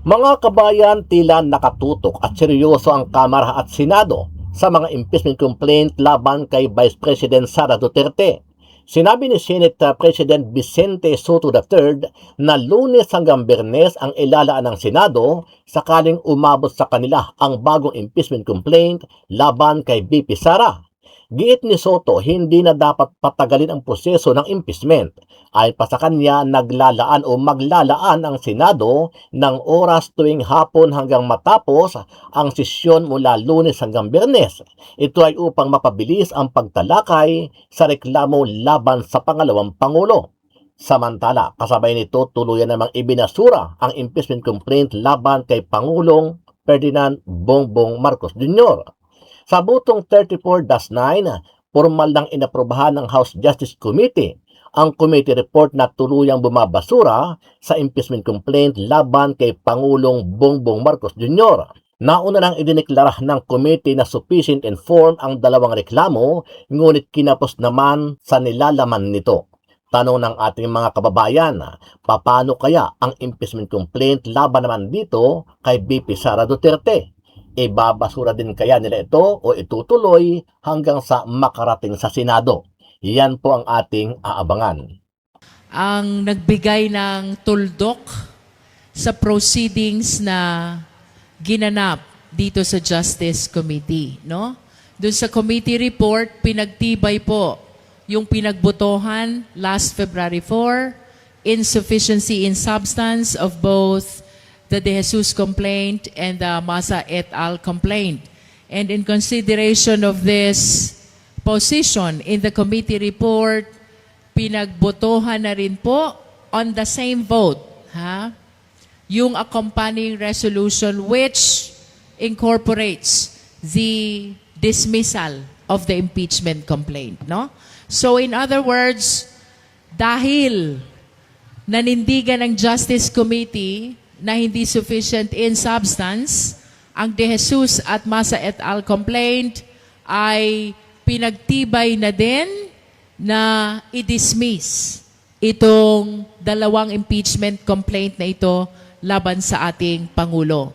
Mga kabayan, tila nakatutok at seryoso ang Kamara at Senado sa mga impeachment complaint laban kay Vice President Sara Duterte. Sinabi ni Senate President Vicente Soto III na Lunes hanggang Biyernes ang ilalaan ng Senado sakaling umabot sa kanila ang bagong impeachment complaint laban kay VP Sara. Giit ni Soto, hindi na dapat patagalin ang proseso ng impeachment. Ayon pa sa kanya, naglalaan o maglalaan ang Senado ng oras tuwing hapon hanggang matapos ang sesyon mula Lunes hanggang Biyernes. Ito ay upang mapabilis ang pagtalakay sa reklamo laban sa pangalawang Pangulo. Samantala, kasabay nito tuluyan namang ibinasura ang impeachment complaint laban kay Pangulong Ferdinand Bongbong Marcos Jr. Sa butong 34-9, formal nang inaprobahan ng House Justice Committee ang committee report na tuluyang bumabasura sa impeachment complaint laban kay Pangulong Bongbong Marcos Jr. Nauna nang idineklara ng committee na sufficient and firm ang dalawang reklamo, ngunit kinapos naman sa nilalaman nito. Tanong ng ating mga kababayan, paano kaya ang impeachment complaint laban naman dito kay VP Sara Duterte? Ibabasura din kaya nila ito o itutuloy hanggang sa makarating sa Senado? Yan po ang ating aabangan. Ang nagbigay ng tuldok sa proceedings na ginanap dito sa Justice Committee, no? Doon sa committee report, pinagtibay po yung pinagbotohan last February 4, insufficiency in substance of both the De Jesus complaint and the Masa et al. Complaint. And in consideration of this position in the committee report, pinagbotohan na rin po on the same vote, yung accompanying resolution which incorporates the dismissal of the impeachment complaint. No? So in other words, dahil nanindigan ng Justice Committee na hindi sufficient in substance, ang De Jesus at Masa et al. Complaint ay pinagtibay na din na i-dismiss itong dalawang impeachment complaint na ito laban sa ating Pangulo.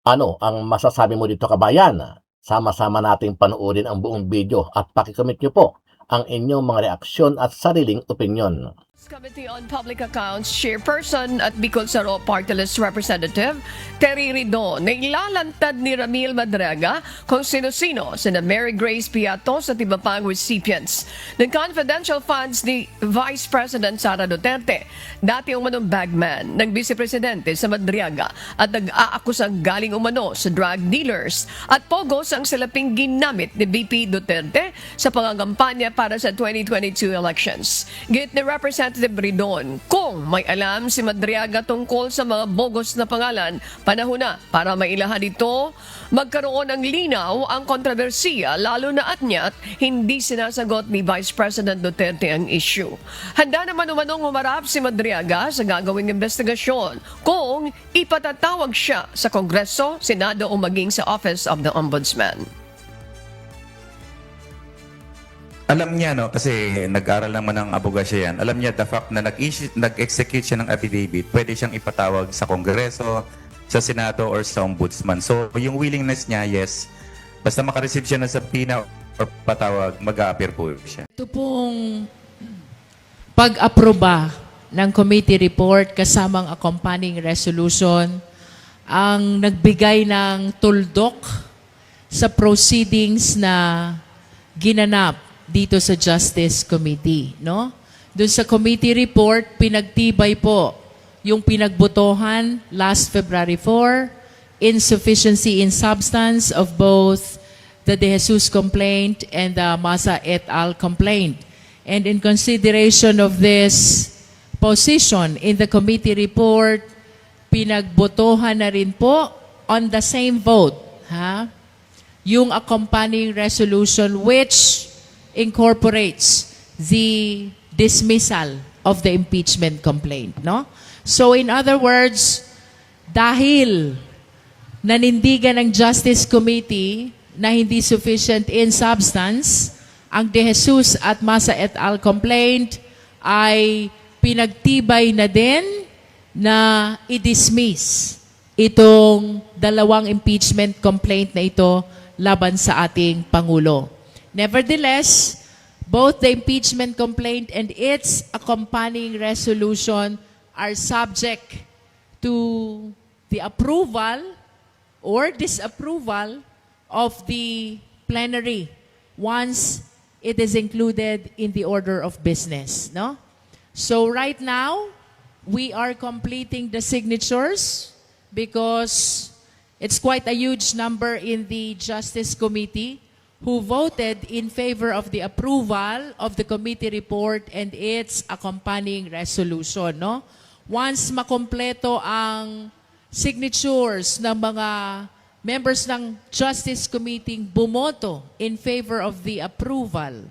Ano ang masasabi mo dito, kabayan? Sama-sama nating panoorin ang buong video at pakikomment niyo po ang inyong mga reaksyon at sariling opinyon. Committee on Public Accounts Chairperson at Bicol Saro Party List Representative Terry Ridon na ilalantad ni Ramil Madriaga kung sino-sino sina Mary Grace Piatos at iba pang recipients ng confidential funds ni Vice President Sara Duterte, dati umanong bagman ng Vice Presidente sa Madriaga at nag-aakusang galing umano sa drug dealers at pogos ang salaping ginamit ni VP Duterte sa pangangampanya para sa 2022 elections. Git ni Representative Ridon, kung may alam si Madriaga tungkol sa mga bogus na pangalan, panahon na para mailahan ito, magkaroon ng linaw ang kontrobersiya, lalo na atnyat hindi sinasagot ni Vice President Duterte ang issue. Handa naman umanong humarap si Madriaga sa gagawing investigasyon kung ipatatawag siya sa Kongreso, Senado o maging sa Office of the Ombudsman. Alam niya, no, kasi nag-aral naman ng abogasya yan. Alam niya, the fact na nag-execute siya ng affidavit, pwede siyang ipatawag sa Kongreso, sa Senado, or sa Ombudsman. So, yung willingness niya, yes. Basta makareceive siya ng subpoena or patawag, mag-a-appear po siya. Ito pong pag-aproba ng committee report kasamang accompanying resolution ang nagbigay ng tuldok sa proceedings na ginanap dito sa Justice Committee, no? Doon sa committee report, pinagtibay po yung pinagbotohan last February 4, insufficiency in substance of both the De Jesus complaint and the Masa et al. Complaint. And in consideration of this position in the committee report, pinagbotohan na rin po on the same vote, yung accompanying resolution which incorporates the dismissal of the impeachment complaint, no? So in other words, dahil nanindigan ng Justice Committee na hindi sufficient in substance, ang De Jesus at Masa et al. Complaint ay pinagtibay na din na i-dismiss itong dalawang impeachment complaint na ito laban sa ating Pangulo. Nevertheless, both the impeachment complaint and its accompanying resolution are subject to the approval or disapproval of the plenary once it is included in the order of business, no? So right now, we are completing the signatures because it's quite a huge number in the Justice Committee who voted in favor of the approval of the committee report and its accompanying resolution, no? Once makompleto ang signatures ng mga members ng Justice Committee bumoto in favor of the approval,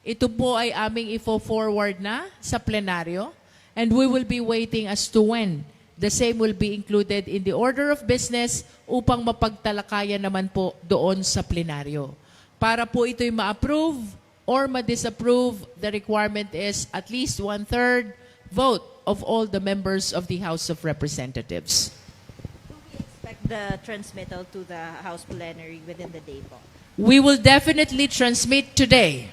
ito po ay aming ifo-forward na sa plenaryo and we will be waiting as to when the same will be included in the order of business upang mapagtalakayan naman po doon sa plenaryo. Para po ito'y ma-approve or ma-disapprove, the requirement is at least 1/3 vote of all the members of the House of Representatives. Expect the transmittal to the House plenary within the day po. We will definitely transmit today.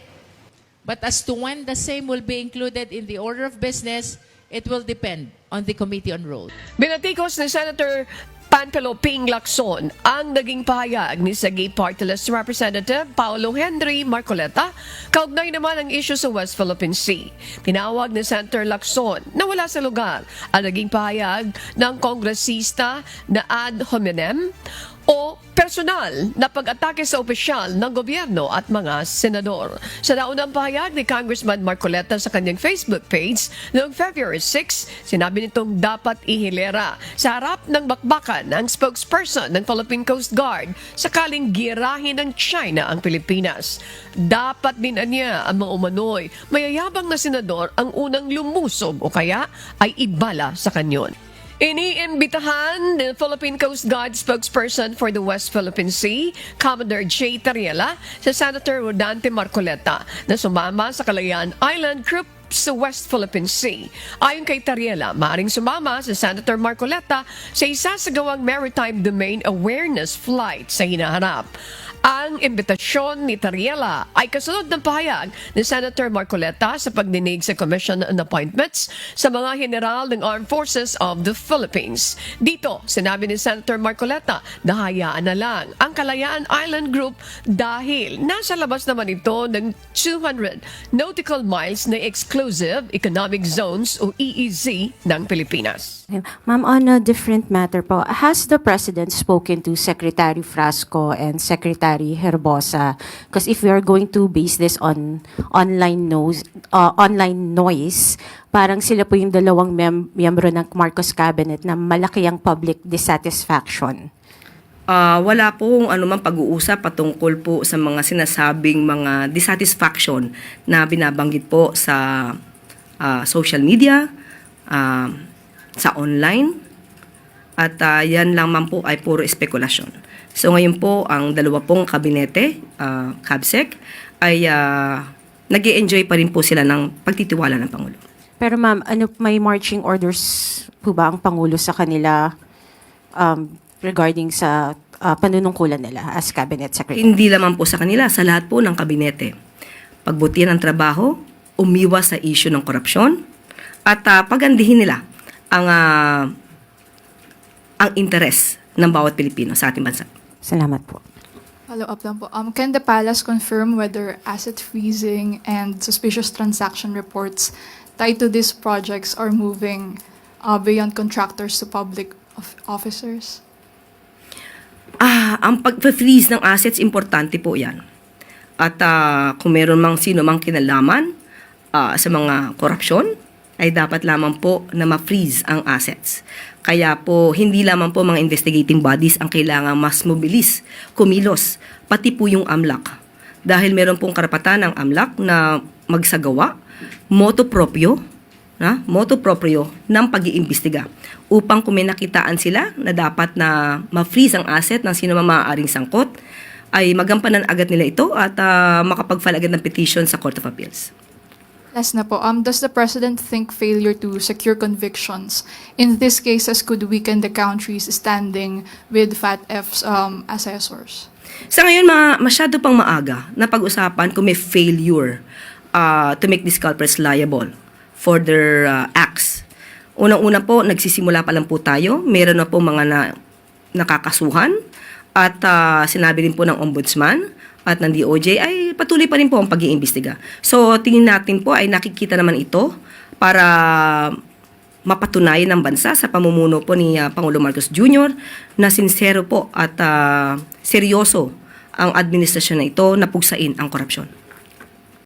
But as to when the same will be included in the order of business, it will depend on the Committee on Rules. Binatikos ni Senator Panfilo Ping Lacson ang naging pahayag ni Sagip Party List Representative Paulo Henry Marcoleta kaugnay naman ang issue sa West Philippine Sea. Tinawag ni Senator Lacson na wala sa lugar ang naging pahayag ng kongresista na ad hominem o personal na pag-atake sa opisyal ng gobyerno at mga senador. Sa naunang pahayag ni Congressman Marcoleta sa kanyang Facebook page noong February 6, sinabi nitong dapat ihilera sa harap ng bakbakan ang spokesperson ng Philippine Coast Guard sakaling girahin ng China ang Pilipinas. Dapat din niya ang mga umano'y mayayabang na senador ang unang lumusob o kaya ay ibala sa kanyon. Iniimbitahan ng Philippine Coast Guard spokesperson for the West Philippine Sea, Commodore J. Tariela, sa Senator Rodante Marcoleta na sumama sa Kalayaan Island Group sa West Philippine Sea. Ayon kay Tariela, maaaring sumama sa Senator Marcoleta sa isasagawang Maritime Domain Awareness Flight sa hinaharap. Ang imbitasyon ni Tariela ay kasunod ng pahayag ni Senator Marcoleta sa pagdinig sa Commission on Appointments sa mga general ng Armed Forces of the Philippines. Dito, sinabi ni Senator Marcoleta na hayaan na lang ang Kalayaan Island Group dahil nasa labas naman ito ng 200 nautical miles na Exclusive Economic Zones o EEZ ng Pilipinas. Ma'am, on a different matter po, has the President spoken to Secretary Frasco and Secretary Herbosa? Because if we are going to base this on online noise, parang sila po yung dalawang miyembro ng Marcos Cabinet na malaki ang public dissatisfaction. Wala pong anumang pag-uusap patungkol po sa mga sinasabing mga dissatisfaction na binabanggit po sa social media, sa online, at yan lang man po ay puro espekulasyon. So ngayon po, ang dalawa pong kabinete, CABSEC, ay nag-i-enjoy pa rin po sila ng pagtitiwala ng Pangulo. Pero ma'am, may marching orders po ba ang Pangulo sa kanila regarding sa panunungkulan nila as Cabinet Secretary? Hindi lamang po sa kanila, sa lahat po ng kabinete. Pagbutihan ang trabaho, umiwas sa issue ng korupsyon, at pagandihin nila ang interes ng bawat Pilipino sa ating bansa. Salamat po. Follow up lang po. Can the palace confirm whether asset freezing and suspicious transaction reports tied to these projects are moving beyond contractors to public officers? Ang pag-freeze ng assets, importante po yan. At kung meron mang sino mang kinalaman sa mga korupsyon, ay dapat lamang po na ma-freeze ang assets. Kaya po, hindi lamang po mga investigating bodies ang kailangan mas mobilis, kumilos, pati po yung AMLAC. Dahil meron pong karapatan ng AMLAC na magsagawa, motu proprio ng pag-iimbestiga. Upang kung may nakitaan sila na dapat na ma-freeze ang asset ng sino maaaring sangkot, ay magampanan agad nila ito at makapag-file agad ng petition sa Court of Appeals. Last na po, does the President think failure to secure convictions in these cases could weaken the country's standing with FATF's assessors? Sa ngayon, masyado pang maaga na pag-usapan kung may failure to make these culprits liable for their acts. Unang-una po, nagsisimula pa lang po tayo. Meron na po mga nakakasuhan at sinabi rin po ng Ombudsman at ng DOJ ay patuloy pa rin po ang pag-iimbestiga. So, tingin natin po ay nakikita naman ito para mapatunayan ng bansa sa pamumuno po ni Pangulo Marcos Jr. na sincero po at seryoso ang administrasyon na ito na pugsain ang korupsyon.